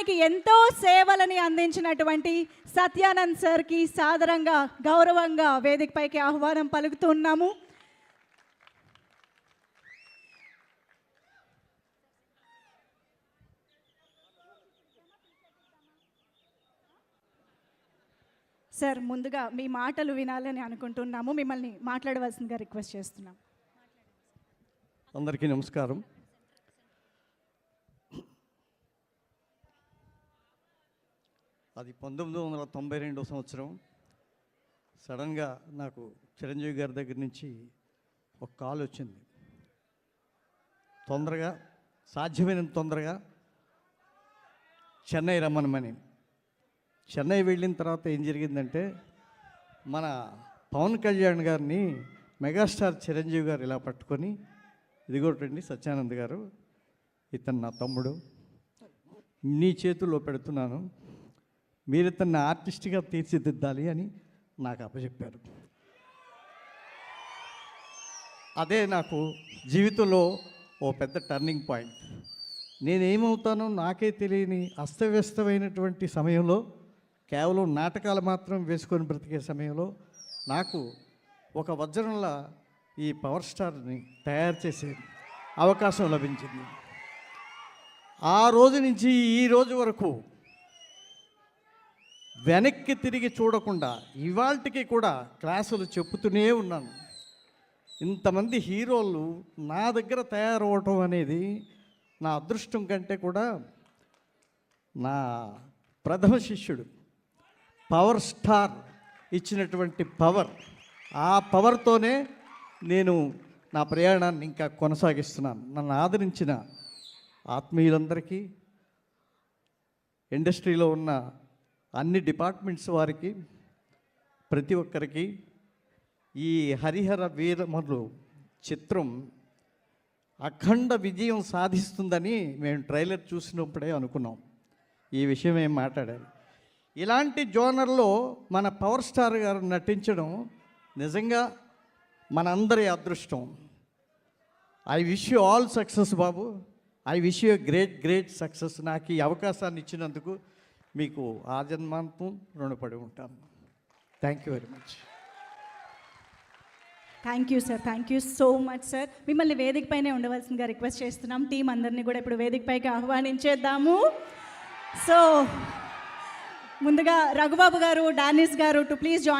సమాజానికి ఎంతో సేవలని అందించినటువంటి సత్యానంద్ సార్కి సాదరంగా గౌరవంగా వేదికపైకి ఆహ్వానం పలుకుతున్నాము. సార్, ముందుగా మీ మాటలు వినాలని అనుకుంటున్నాము. మిమ్మల్ని మాట్లాడవలసిందిగా రిక్వెస్ట్ చేస్తున్నాం. అందరికీ నమస్కారం. అది 1992 సంవత్సరం. సడన్గా నాకు చిరంజీవి గారి దగ్గర నుంచి ఒక కాల్ వచ్చింది. తొందరగా, సాధ్యమైనంత తొందరగా చెన్నై రమ్మనమని. చెన్నై వెళ్ళిన తర్వాత ఏం జరిగిందంటే, మన పవన్ కళ్యాణ్ గారిని మెగాస్టార్ చిరంజీవి గారు ఇలా పట్టుకొని, ఇదిగోటండి సత్యానంద్ గారు, ఇతను నా తమ్ముడు, నీ చేతుల్లో పెడుతున్నాను, మీరు ఇతన్ని ఆర్టిస్ట్గా తీర్చిదిద్దాలి అని నాకు అప్పచెప్పారు. అదే నాకు జీవితంలో ఓ పెద్ద టర్నింగ్ పాయింట్. నేనేమవుతానో నాకే తెలియని అస్తవ్యస్తమైనటువంటి సమయంలో, కేవలం నాటకాలు మాత్రం వేసుకొని బ్రతికే సమయంలో నాకు ఒక వజ్రంలా ఈ పవర్ స్టార్ని తయారు చేసే అవకాశం లభించింది. ఆ రోజు నుంచి ఈ రోజు వరకు వెనక్కి తిరిగి చూడకుండా ఇవాళకి కూడా క్లాసులు చెప్పుతూనే ఉన్నాను. ఇంతమంది హీరోలు నా దగ్గర తయారవటం అనేది నా అదృష్టం కంటే కూడా నా ప్రథమ శిష్యుడు పవర్ స్టార్ ఇచ్చినటువంటి పవర్, ఆ పవర్తోనే నేను నా ప్రయాణాన్ని ఇంకా కొనసాగిస్తున్నాను. నన్ను ఆదరించిన ఆత్మీయులందరికీ, ఇండస్ట్రీలో ఉన్న అన్ని డిపార్ట్మెంట్స్ వారికి, ప్రతి ఒక్కరికి ఈ హరిహర వీరమలు చిత్రం అఖండ విజయం సాధిస్తుందని మేము ట్రైలర్ చూసినప్పుడే అనుకున్నాం. ఈ విషయం ఏం మాట్లాడారు. ఇలాంటి జోనర్లో మన పవర్ స్టార్ గారు నటించడం నిజంగా మనందరి అదృష్టం. I wish you all success Babu. I wish you great success. నాకు ఈ అవకాశాన్ని ఇచ్చినందుకు మీకు ఆజన్మాంతం రుణపడి ఉంటాను. Thank you very much. Thank you sir, thank you so much sir. మిమ్మల్ని వేదిక పైనే ఉండవలసిందిగా రిక్వెస్ట్ చేస్తున్నాం. టీం అందరినీ కూడా ఇప్పుడు వేదిక పైకి ఆహ్వానించేద్దాము. సో ముందుగా రఘుబాబు గారు, డానిస్ గారు టు ప్లీజ్ జాయిన్.